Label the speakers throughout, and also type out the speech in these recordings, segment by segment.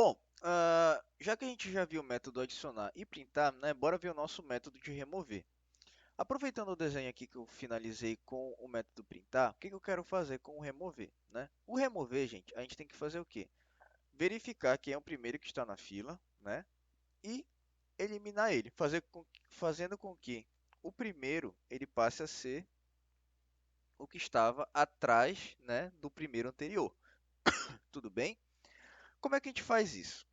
Speaker 1: Bom, já que a gente já viu o método adicionar e printar, né, bora ver o nosso método de remover. Aproveitando o desenho aqui que eu finalizei com o método printar, o que que eu quero fazer com o remover, né? O remover, gente, a gente tem que fazer o quê? Verificar quem é o primeiro que está na fila, né? E eliminar ele, fazendo com que o primeiro ele passe a ser o que estava atrás, né, do primeiro anterior. Tudo bem? Como é que a gente faz isso?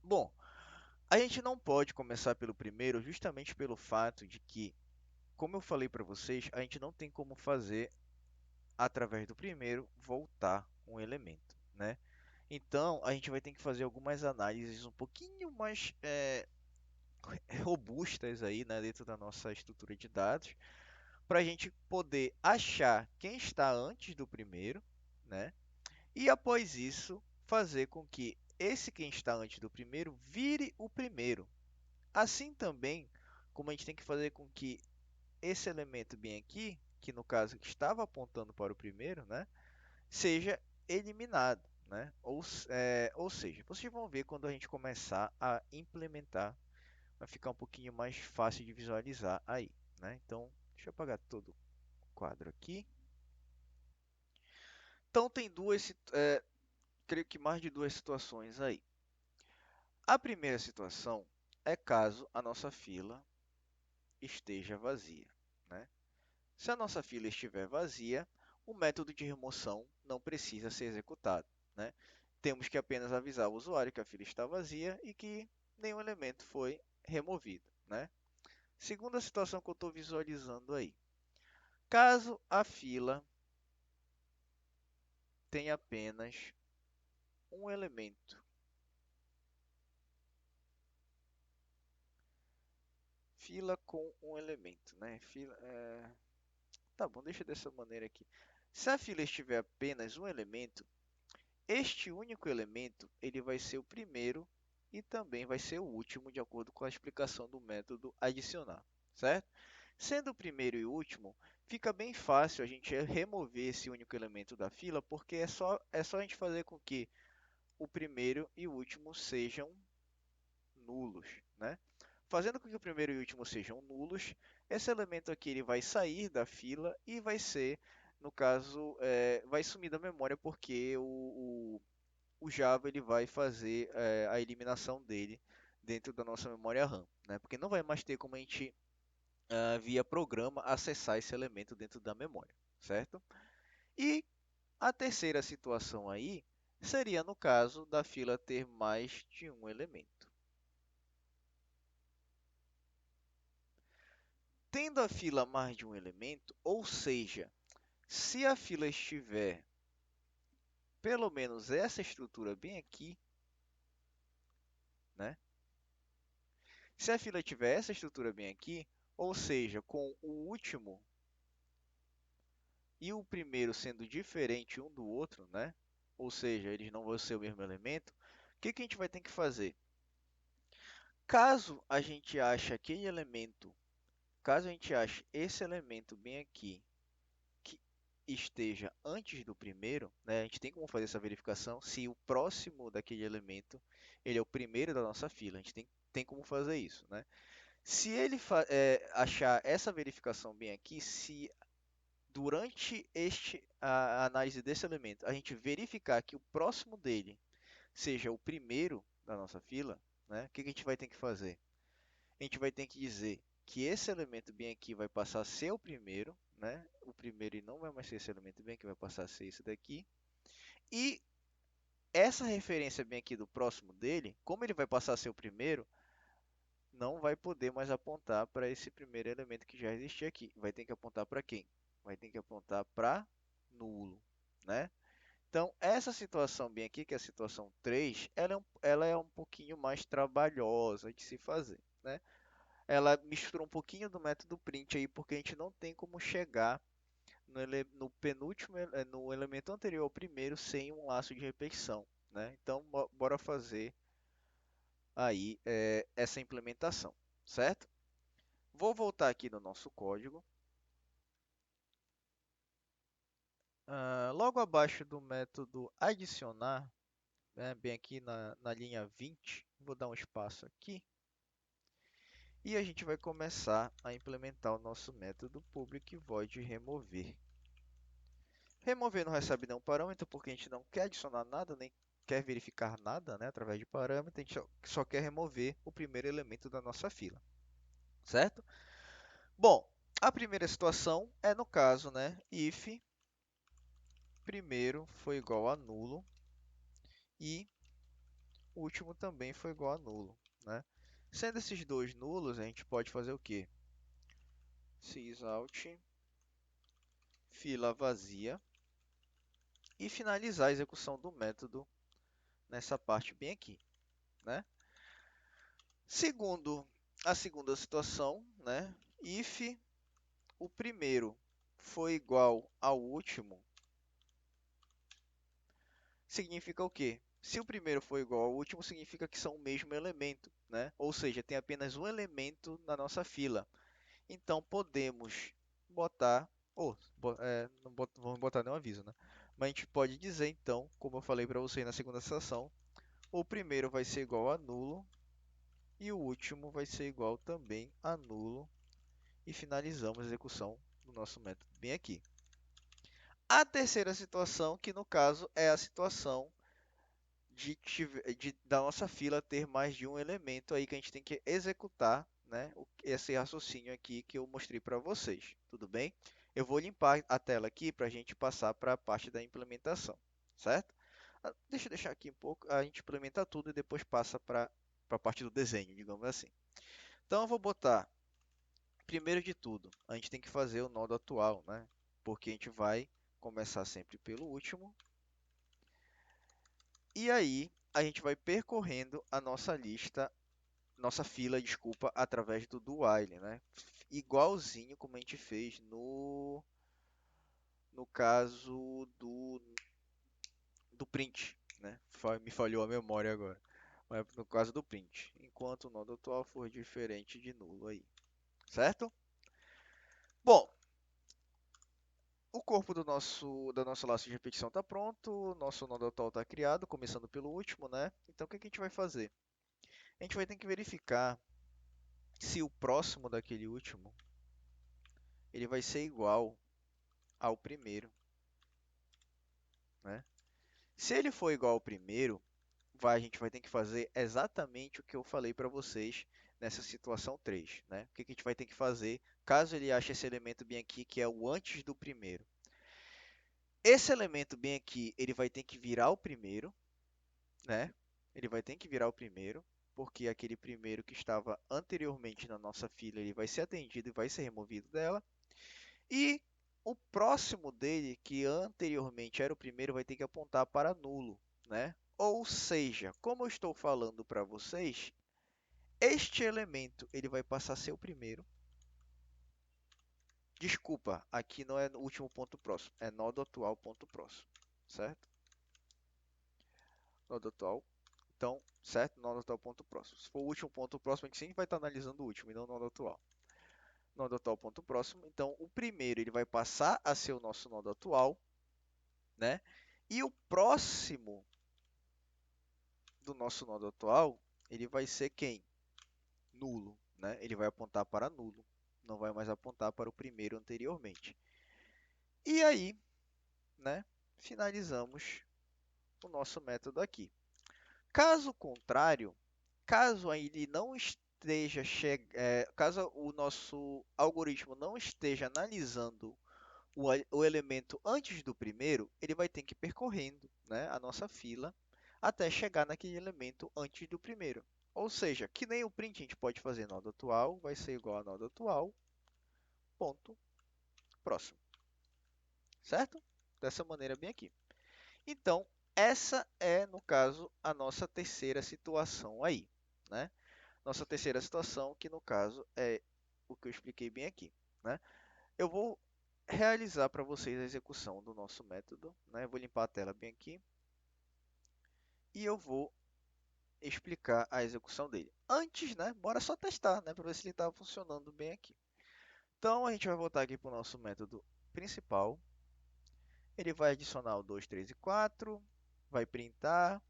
Speaker 1: Bom, a gente não pode começar pelo primeiro justamente pelo fato de que, como eu falei para vocês, a gente não tem como fazer através do primeiro voltar um elemento, né? Então, a gente vai ter que fazer algumas análises um pouquinho mais robustas aí, né, dentro da nossa estrutura de dados, para a gente poder achar quem está antes do primeiro, né? E após isso, fazer com que esse quem está antes do primeiro vire o primeiro. Assim também, como a gente tem que fazer com que esse elemento bem aqui, que no caso estava apontando para o primeiro, né, seja eliminado. Né? Ou seja, vocês vão ver quando a gente começar a implementar, vai ficar um pouquinho mais fácil de visualizar aí. Né? Então, deixa eu apagar todo o quadro aqui. Então, tem creio que mais de duas situações aí. A primeira situação é caso a nossa fila esteja vazia. Né? Se a nossa fila estiver vazia, o método de remoção não precisa ser executado. Né? Temos que apenas avisar o usuário que a fila está vazia e que nenhum elemento foi removido. Né? Segunda situação que eu estou visualizando aí. Caso a fila tenha apenas um elemento, fila com um elemento, né? Tá bom, deixa dessa maneira aqui. Se a fila estiver apenas um elemento, este único elemento ele vai ser o primeiro e também vai ser o último, de acordo com a explicação do método adicionar, certo? Sendo o primeiro e o último, fica bem fácil a gente remover esse único elemento da fila, porque é só a gente fazer com que o primeiro e o último sejam nulos, né? Fazendo com que o primeiro e o último sejam nulos, esse elemento aqui ele vai sair da fila e vai ser, no caso, vai sumir da memória porque o Java ele vai fazer a eliminação dele dentro da nossa memória RAM, né? Porque não vai mais ter como a gente, via programa, acessar esse elemento dentro da memória, certo? E a terceira situação aí seria no caso da fila ter mais de um elemento. Tendo a fila mais de um elemento, ou seja, se a fila estiver pelo menos essa estrutura bem aqui, né? Se a fila tiver essa estrutura bem aqui, ou seja, com o último e o primeiro sendo diferente um do outro, né? Ou seja, eles não vão ser o mesmo elemento, o que que a gente vai ter que fazer? Caso a gente ache aquele elemento, caso a gente ache esse elemento bem aqui, que esteja antes do primeiro, né? A gente tem como fazer essa verificação se o próximo daquele elemento ele é o primeiro da nossa fila. A gente tem como fazer isso, né? Se ele achar essa verificação bem aqui, se durante a análise desse elemento a gente verificar que o próximo dele seja o primeiro da nossa fila, né? O que que a gente vai ter que fazer? A gente vai ter que dizer que esse elemento bem aqui vai passar a ser o primeiro, né? O primeiro e não vai mais ser esse elemento bem aqui, vai passar a ser esse daqui. E essa referência bem aqui do próximo dele, como ele vai passar a ser o primeiro, não vai poder mais apontar para esse primeiro elemento que já existia aqui. Vai ter que apontar para quem? Vai ter que apontar para nulo, né? Então, essa situação bem aqui, que é a situação 3, ela é um pouquinho mais trabalhosa de se fazer, né? Ela mistura um pouquinho do método print aí, porque a gente não tem como chegar no penúltimo, no elemento anterior ao primeiro sem um laço de repetição, né? Então, bora fazer aí essa implementação, certo? Vou voltar aqui no nosso código. Logo abaixo do método adicionar, né, bem aqui na linha 20. Vou dar um espaço aqui. E a gente vai começar a implementar o nosso método public void remover. Remover não recebe nenhum parâmetro, porque a gente não quer adicionar nada, nem quer verificar nada, né, através de parâmetro. A gente só quer remover o primeiro elemento da nossa fila, certo? Bom, a primeira situação é no caso, né, if primeiro foi igual a nulo e o último também foi igual a nulo, né? Sendo esses dois nulos, a gente pode fazer o quê? Sysout fila vazia e finalizar a execução do método nessa parte bem aqui, né? Segundo a segunda situação, né? If o primeiro foi igual ao último, significa o quê? Se o primeiro for igual ao último, significa que são o mesmo elemento, né? Ou seja, tem apenas um elemento na nossa fila. Então, podemos botar, ou não vamos botar nenhum aviso, né? Mas a gente pode dizer, então, como eu falei para você na segunda sessão, o primeiro vai ser igual a nulo e o último vai ser igual também a nulo. E finalizamos a execução do nosso método bem aqui. A terceira situação, que no caso é a situação da nossa fila ter mais de um elemento aí que a gente tem que executar, né, esse raciocínio aqui que eu mostrei para vocês, tudo bem? Eu vou limpar a tela aqui para a gente passar para a parte da implementação, certo? Deixa eu deixar aqui um pouco, a gente implementa tudo e depois passa para a parte do desenho, digamos assim. Então eu vou botar, primeiro de tudo, a gente tem que fazer o nodo atual, né? Porque a gente vai começar sempre pelo último. E aí, a gente vai percorrendo a nossa lista, nossa fila, desculpa, através do while, né? Igualzinho como a gente fez no caso do print, né? Me falhou a memória agora. Mas no caso do print, enquanto o nodo atual for diferente de nulo aí, certo? Bom, o corpo da nossa laço de repetição está pronto, nosso nó atual está criado, começando pelo último, né? Então, o que a gente vai fazer? A gente vai ter que verificar se o próximo daquele último ele vai ser igual ao primeiro, né? Se ele for igual ao primeiro, a gente vai ter que fazer exatamente o que eu falei para vocês nessa situação 3, né? O que a gente vai ter que fazer caso ele ache esse elemento bem aqui, que é o antes do primeiro? Esse elemento bem aqui, ele vai ter que virar o primeiro, né? Ele vai ter que virar o primeiro, porque aquele primeiro que estava anteriormente na nossa fila, ele vai ser atendido e vai ser removido dela. E o próximo dele, que anteriormente era o primeiro, vai ter que apontar para nulo, né? Ou seja, como eu estou falando para vocês, este elemento ele vai passar a ser o primeiro. Desculpa, aqui não é no último ponto próximo, é nodo atual ponto próximo, certo? Nodo atual. Então, certo? Nó atual ponto próximo. Se for o último ponto próximo, a gente sempre vai estar analisando o último e não o nó atual. Nó atual ponto próximo. Então, o primeiro ele vai passar a ser o nosso nó atual, né? E o próximo do nosso nó atual, ele vai ser quem? Nulo, né? Ele vai apontar para nulo, não vai mais apontar para o primeiro anteriormente. E aí, né? Finalizamos o nosso método aqui. Caso contrário, caso ele não esteja caso o nosso algoritmo não esteja analisando o elemento antes do primeiro, ele vai ter que ir percorrendo, né, a nossa fila até chegar naquele elemento antes do primeiro. Ou seja, que nem o print a gente pode fazer nó atual, vai ser igual a nó atual, ponto, próximo, certo? Dessa maneira bem aqui. Então, essa é, no caso, a nossa terceira situação aí, né? Nossa terceira situação, que no caso é o que eu expliquei bem aqui, né? Eu vou realizar para vocês a execução do nosso método, né? Eu vou limpar a tela bem aqui e eu vou explicar a execução dele. Antes, né? Bora só testar, né? Para ver se ele está funcionando bem aqui. Então, a gente vai voltar aqui para o nosso método principal. Ele vai adicionar o 2, 3 e 4, vai printar,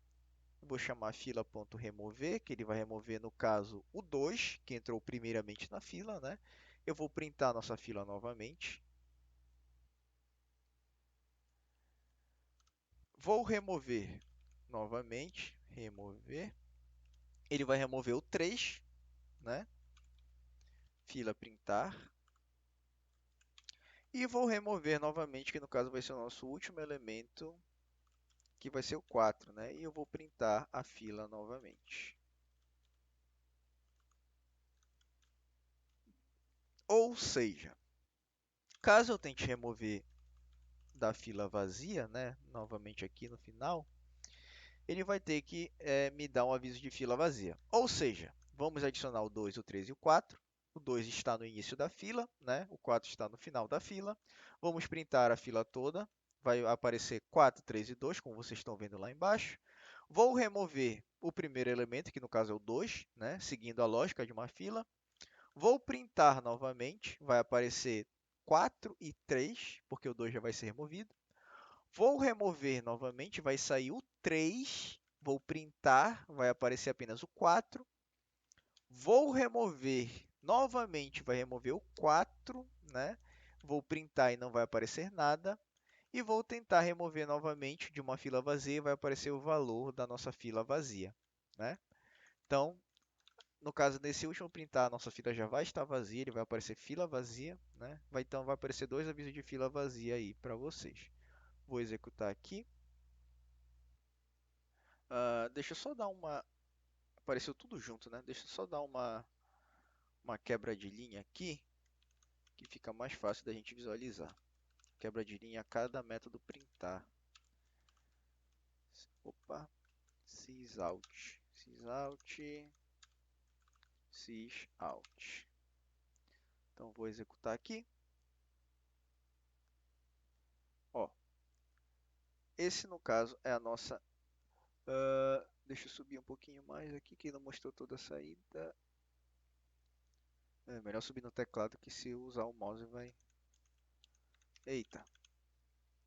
Speaker 1: Eu vou chamar fila.remover, que ele vai remover, no caso, o 2, que entrou primeiramente na fila, né? Eu vou printar a nossa fila novamente. Vou remover novamente, remover. Ele vai remover o 3, né? Fila printar. E vou remover novamente, que no caso vai ser o nosso último elemento, que vai ser o 4, né? E eu vou printar a fila novamente. Ou seja, caso eu tente remover da fila vazia, né? Novamente aqui no final, ele vai ter que me dar um aviso de fila vazia. Ou seja, vamos adicionar o 2, o 3 e o 4. O 2 está no início da fila, né? O 4 está no final da fila. Vamos printar a fila toda. Vai aparecer 4, 3 e 2, como vocês estão vendo lá embaixo. Vou remover o primeiro elemento, que no caso é o 2, né? Seguindo a lógica de uma fila. Vou printar novamente, vai aparecer 4 e 3, porque o 2 já vai ser removido. Vou remover novamente, vai sair o 3. Vou printar, vai aparecer apenas o 4. Vou remover novamente, vai remover o 4, né? Vou printar e não vai aparecer nada. E vou tentar remover novamente de uma fila vazia, vai aparecer o valor da nossa fila vazia, né? Então, no caso desse último printar, a nossa fila já vai estar vazia, ele vai aparecer fila vazia, né? Então, vai aparecer dois avisos de fila vazia aí para vocês. Vou executar aqui. Deixa eu só dar uma... Apareceu tudo junto, né? Deixa eu só dar uma quebra de linha aqui, que fica mais fácil da gente visualizar. Quebra de linha a cada método printar. Opa, sysout, sysout, sysout. Então, vou executar aqui. Ó, esse, no caso, é a nossa... deixa eu subir um pouquinho mais aqui, que não mostrou toda a saída. É melhor subir no teclado, que se eu usar o mouse vai... Eita,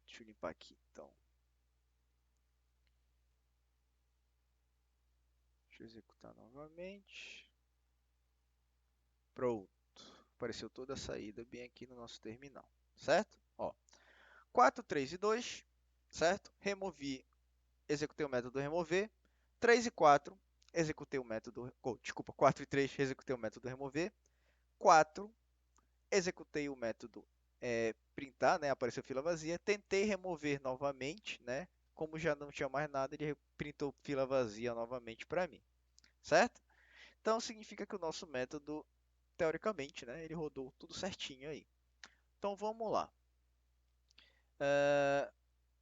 Speaker 1: deixa eu limpar aqui, então. Deixa eu executar novamente. Pronto. Apareceu toda a saída bem aqui no nosso terminal, certo? Ó, 4, 3 e 2, certo? Removi, executei o método remover. 3 e 4, executei o método... desculpa, 4 e 3, executei o método remover. 4, executei o método printar, né? Apareceu fila vazia. Tentei remover novamente, né? Como já não tinha mais nada, ele printou fila vazia novamente para mim, certo? Então, significa que o nosso método, teoricamente, né? Ele rodou tudo certinho aí. Então, vamos lá.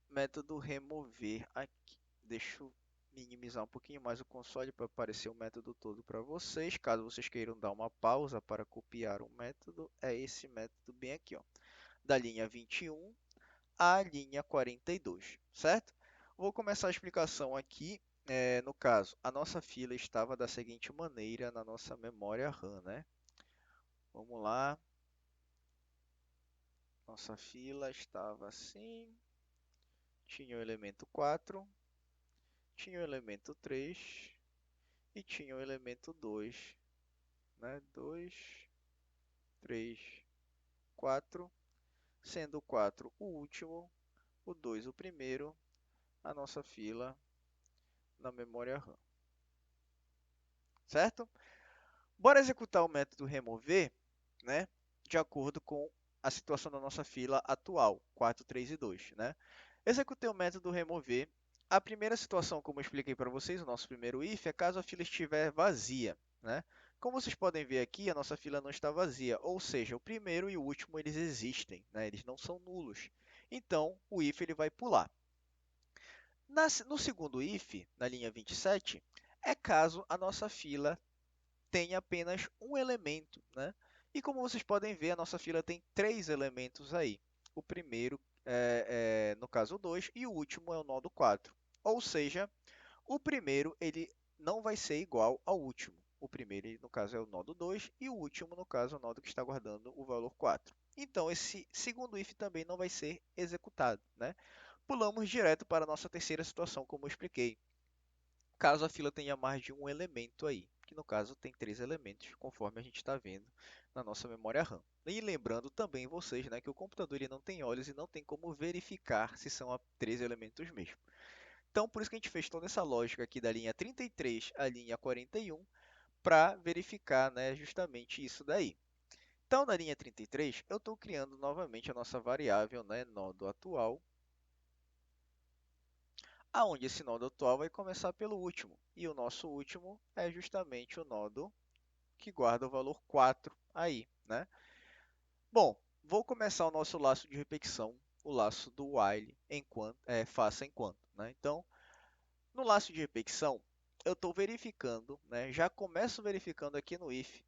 Speaker 1: Método remover aqui. Deixa eu minimizar um pouquinho mais o console para aparecer o método todo para vocês. Caso vocês queiram dar uma pausa para copiar o método, é esse método bem aqui, ó, da linha 21 à linha 42, certo? Vou começar a explicação aqui. No caso, a nossa fila estava da seguinte maneira na nossa memória RAM, né? Vamos lá. Nossa fila estava assim. Tinha o elemento 4, tinha o elemento 3 e tinha o elemento 2, né? 2, 3, 4, sendo o 4 o último, o 2 o primeiro, a nossa fila na memória RAM, certo? Bora executar o método remover, né? De acordo com a situação da nossa fila atual, 4, 3 e 2, né? Executei o método remover. A primeira situação, como eu expliquei para vocês, o nosso primeiro if, é caso a fila estiver vazia, né? Como vocês podem ver aqui, a nossa fila não está vazia, ou seja, o primeiro e o último eles existem, né? Eles não são nulos. Então, o if ele vai pular. No segundo if, na linha 27, é caso a nossa fila tenha apenas um elemento, né? E como vocês podem ver, a nossa fila tem três elementos aí. O primeiro no caso, o 2, e o último é o nodo 4. Ou seja, o primeiro ele não vai ser igual ao último. O primeiro, no caso, é o nodo 2 e o último, no caso, é o nodo que está guardando o valor 4. Então, esse segundo if também não vai ser executado, né? Pulamos direto para a nossa terceira situação, como eu expliquei. caso a fila tenha mais de um elemento aí, que no caso tem 3 elementos, conforme a gente está vendo na nossa memória RAM. E lembrando também vocês, né, que o computador ele não tem olhos e não tem como verificar se são 3 elementos mesmo. Então, por isso que a gente fez toda essa lógica aqui da linha 33 à linha 41 para verificar, né, justamente isso daí. Então, na linha 33, eu estou criando novamente a nossa variável, né, nodo atual, aonde esse nodo atual vai começar pelo último. E o nosso último é justamente o nodo que guarda o valor 4 aí, né? Bom, vou começar o nosso laço de repetição, o laço do while, faça enquanto, né? Então, no laço de repetição, eu estou verificando, né? Já começo verificando aqui no if,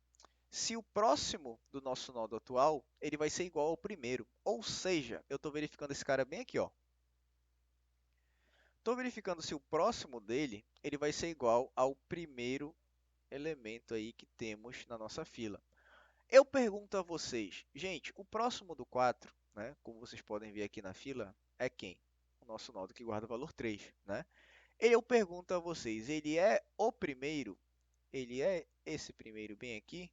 Speaker 1: se o próximo do nosso nodo atual ele vai ser igual ao primeiro. Ou seja, eu estou verificando esse cara bem aqui, ó. Estou verificando se o próximo dele ele vai ser igual ao primeiro elemento aí que temos na nossa fila. Eu pergunto a vocês, gente, o próximo do 4, né, como vocês podem ver aqui na fila, é quem? O nosso nodo que guarda o valor 3, né? Eu pergunto a vocês, ele é o primeiro? Ele é esse primeiro bem aqui?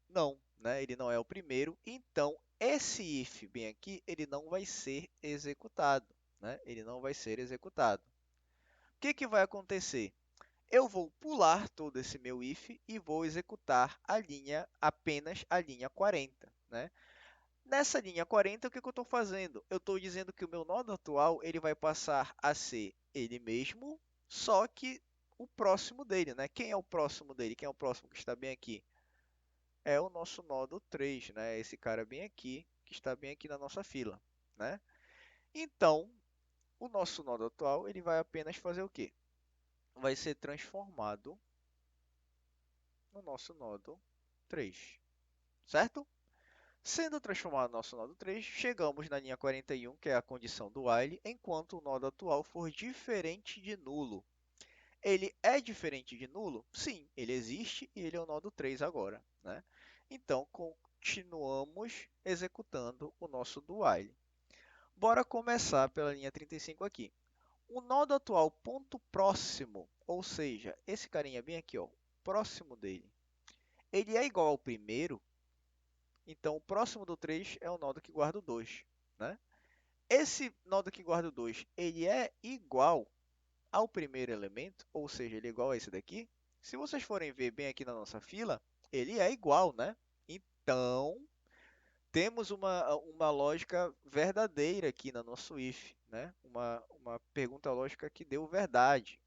Speaker 1: Não, né? Ele não é o primeiro. Então, esse if bem aqui, ele não vai ser executado, né? Ele não vai ser executado. O que vai acontecer? Eu vou pular todo esse meu if e vou executar apenas a linha 40, né? Nessa linha 40, o que eu estou fazendo? Eu estou dizendo que o meu nodo atual ele vai passar a ser ele mesmo, só que o próximo dele, né? Quem é o próximo dele? Quem é o próximo que está bem aqui? É o nosso nodo 3, né? Esse cara bem aqui, que está bem aqui na nossa fila, né? Então, o nosso nodo atual ele vai apenas fazer o quê? Vai ser transformado no nosso nodo 3, certo? Sendo transformado no nosso nodo 3, chegamos na linha 41, que é a condição do while, enquanto o nodo atual for diferente de nulo. Ele é diferente de nulo? Sim, ele existe e ele é o nodo 3 agora, né? Então, continuamos executando o nosso do while. Bora começar pela linha 35 aqui. O nodo atual ponto próximo, ou seja, esse carinha bem aqui, ó, próximo dele, ele é igual ao primeiro? Então, o próximo do 3 é o nodo que guarda o 2, né? Esse nodo que guarda o 2, ele é igual ao primeiro elemento, ou seja, ele é igual a esse daqui? Se vocês forem ver bem aqui na nossa fila, ele é igual, né? Então, temos uma lógica verdadeira aqui no nosso if, né? Uma pergunta lógica que deu verdade.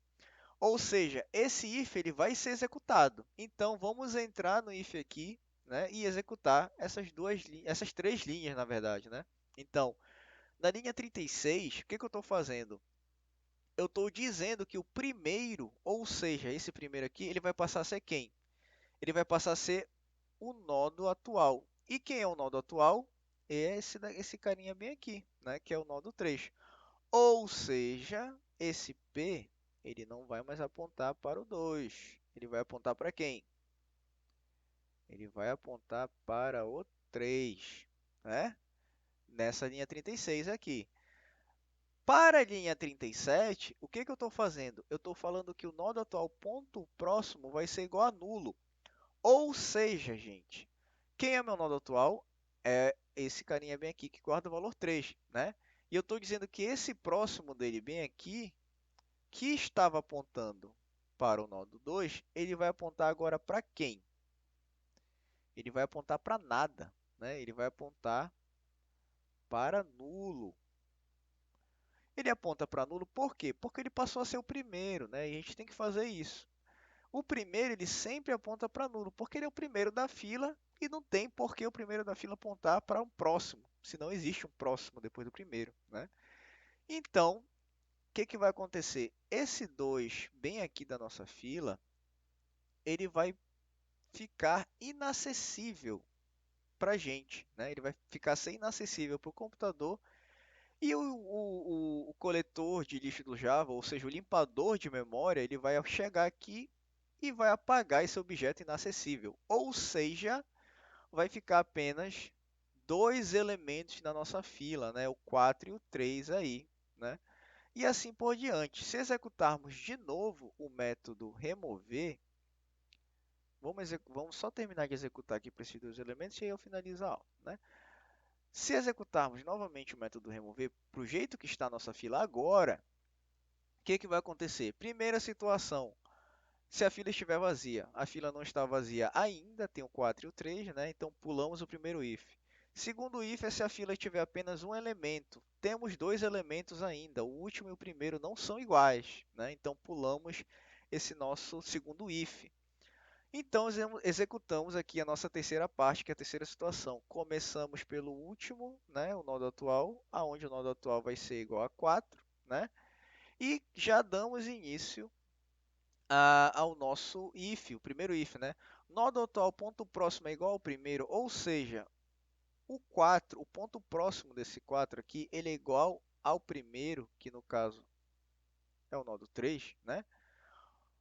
Speaker 1: Ou seja, esse if ele vai ser executado. Então, vamos entrar no if aqui, né, e executar essas 3 linhas, na verdade, né? Então, na linha 36, o que eu estou fazendo? Eu estou dizendo que o primeiro, ou seja, esse primeiro aqui, ele vai passar a ser quem? Ele vai passar a ser o nodo atual. E quem é o nodo atual? É esse carinha bem aqui, né, que é o nodo 3. Ou seja, esse P ele não vai mais apontar para o 2. Ele vai apontar para quem? Ele vai apontar para o 3, né? Nessa linha 36 aqui. Para a linha 37, o que eu estou fazendo? Eu estou falando que o nodo atual ponto próximo vai ser igual a nulo. Ou seja, gente, quem é meu nodo atual? É esse carinha bem aqui que guarda o valor 3, né? E eu estou dizendo que esse próximo dele bem aqui, que estava apontando para o nodo 2, ele vai apontar agora para quem? Ele vai apontar para nada, né? Ele vai apontar para nulo. Ele aponta para nulo por quê? Porque ele passou a ser o primeiro, né? E a gente tem que fazer isso. O primeiro ele sempre aponta para nulo, porque ele é o primeiro da fila e não tem por que o primeiro da fila apontar para um próximo, se não existe um próximo depois do primeiro, né? Então, o que vai acontecer? Esse 2 bem aqui da nossa fila, ele vai ficar inacessível para a gente, né? Ele vai ficar sem inacessível para o computador e o coletor de lixo do Java, ou seja, o limpador de memória, ele vai chegar aqui e vai apagar esse objeto inacessível. Ou seja, vai ficar apenas 2 elementos na nossa fila, né? O 4 e o 3 aí, né? e assim por diante. Se executarmos de novo o método remover, vamos só terminar de executar aqui para esses dois elementos e aí eu finalizo a aula, né? Se executarmos novamente o método remover para o jeito que está a nossa fila agora, o que vai acontecer? Primeira situação, se a fila estiver vazia, a fila não está vazia ainda, tem o 4 e o 3, né? Então pulamos o primeiro if. Segundo if é se a fila tiver apenas um elemento. Temos dois elementos ainda, o último e o primeiro não são iguais, né? Então pulamos esse nosso segundo if. Então executamos aqui a nossa terceira parte, que é a terceira situação. Começamos pelo último, né? O nodo atual, aonde o nodo atual vai ser igual a 4, né? E já damos início ao nosso if, o primeiro if, né? Nodo atual ponto próximo é igual ao primeiro, ou seja, o 4, o ponto próximo desse 4 aqui, ele é igual ao primeiro, que no caso é o nodo 3, né?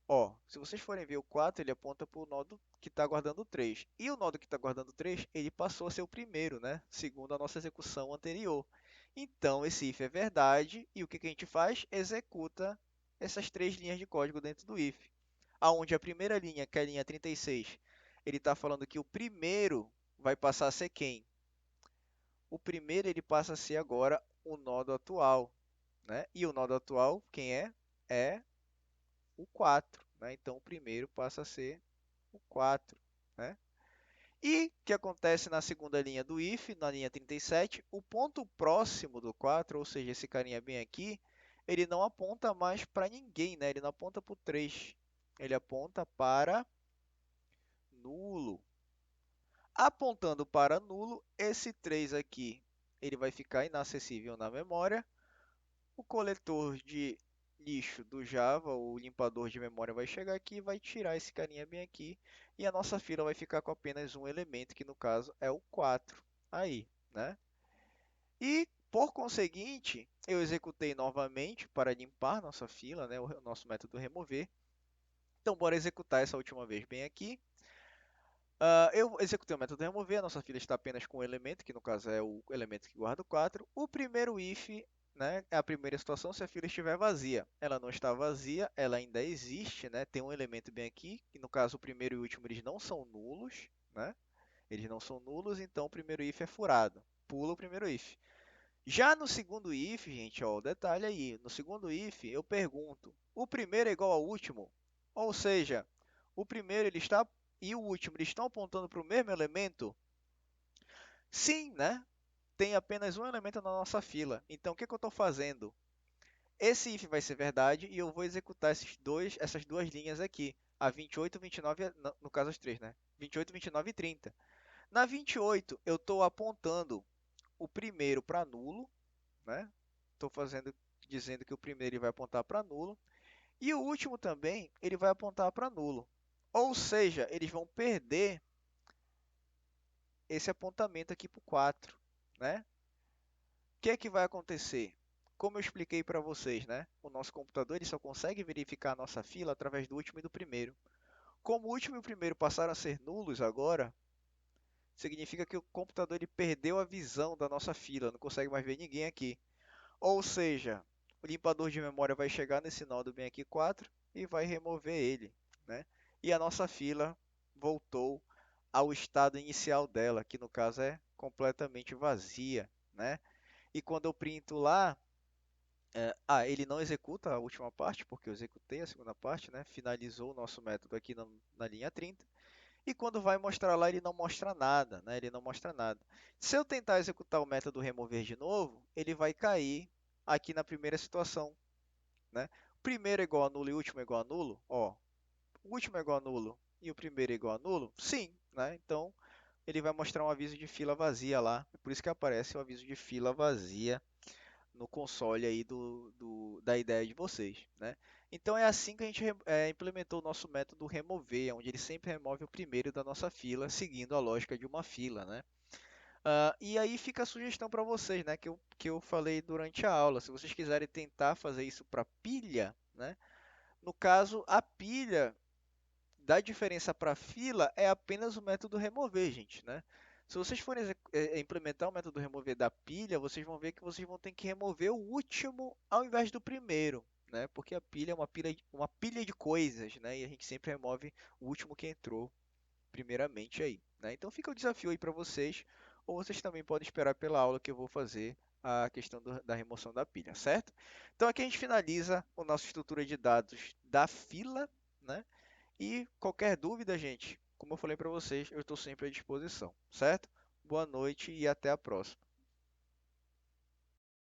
Speaker 1: Ó, se vocês forem ver o 4, ele aponta para o nodo que está guardando 3. E o nodo que está guardando 3, ele passou a ser o primeiro, né? Segundo a nossa execução anterior. Então, esse if é verdade, e o que a gente faz? Executa essas três linhas de código dentro do if. Onde a primeira linha, que é a linha 36, ele está falando que o primeiro vai passar a ser quem? O primeiro ele passa a ser agora o nodo atual, né? E o nodo atual, quem é? É o 4, né? Então, o primeiro passa a ser o 4, né? E o que acontece na segunda linha do if, na linha 37, o ponto próximo do 4, ou seja, esse carinha bem aqui, ele não aponta mais para ninguém, né? Ele não aponta para o 3, ele aponta para nulo. Apontando para nulo, esse 3 aqui ele vai ficar inacessível na memória. O coletor de lixo do Java, o limpador de memória, vai chegar aqui e vai tirar esse carinha bem aqui. E a nossa fila vai ficar com apenas um elemento, que no caso é o 4. Aí, né? E, por conseguinte, eu executei novamente para limpar nossa fila, né? O nosso método remover. Então, bora executar essa última vez bem aqui. Eu executei o método remover, a nossa fila está apenas com um elemento, que no caso é o elemento que guarda o 4. O primeiro if, né, é a primeira situação se a fila estiver vazia. Ela não está vazia, ela ainda existe, né, tem um elemento bem aqui, que no caso o primeiro e o último eles não são nulos, né, eles não são nulos, então o primeiro if é furado. Pula o primeiro if. Já no segundo if, gente, ó, o detalhe aí, no segundo if eu pergunto, o primeiro é igual ao último? Ou seja, o primeiro ele está e o último eles estão apontando para o mesmo elemento? Sim, né? Tem apenas um elemento na nossa fila. Então, o que eu estou fazendo? Esse if vai ser verdade e eu vou executar essas duas linhas aqui. A 28, 29, no caso as três, né? 28, 29 e 30. Na 28, eu estou apontando o primeiro para nulo, né? Estou dizendo que o primeiro ele vai apontar para nulo. E o último também, ele vai apontar para nulo. Ou seja, eles vão perder esse apontamento aqui para o 4, né? O que é que vai acontecer? Como eu expliquei para vocês, né? O nosso computador ele só consegue verificar a nossa fila através do último e do primeiro. Como o último e o primeiro passaram a ser nulos agora, significa que o computador ele perdeu a visão da nossa fila, não consegue mais ver ninguém aqui. Ou seja, o limpador de memória vai chegar nesse nodo bem aqui 4 e vai remover ele, né? E a nossa fila voltou ao estado inicial dela, que no caso é completamente vazia, né? E quando eu printo lá, ele não executa a última parte, porque eu executei a segunda parte, né? Finalizou o nosso método aqui na linha 30. E quando vai mostrar lá, ele não mostra nada, né? Ele não mostra nada. Se eu tentar executar o método remover de novo, ele vai cair aqui na primeira situação, né? Primeiro é igual a nulo e o último é igual a nulo, ó. O último é igual a nulo e o primeiro é igual a nulo? Sim, né? Então, ele vai mostrar um aviso de fila vazia lá. É por isso que aparece o aviso de fila vazia no console aí da ideia de vocês, né? Então é assim que a gente implementou o nosso método remover, onde ele sempre remove o primeiro da nossa fila, seguindo a lógica de uma fila, né? E aí fica a sugestão para vocês, né? Que eu falei durante a aula. Se vocês quiserem tentar fazer isso para pilha, né? No caso, a pilha da diferença para fila é apenas o método remover, gente, né? Se vocês forem implementar o método remover da pilha, vocês vão ver que vocês vão ter que remover o último ao invés do primeiro, né? Porque a pilha é uma pilha de coisas, né? E a gente sempre remove o último que entrou primeiramente aí, né? Então fica o desafio aí para vocês, ou vocês também podem esperar pela aula que eu vou fazer a questão da remoção da pilha, certo? Então aqui a gente finaliza a nossa estrutura de dados da fila, né? E qualquer dúvida, gente, como eu falei para vocês, eu estou sempre à disposição, certo? Boa noite e até a próxima.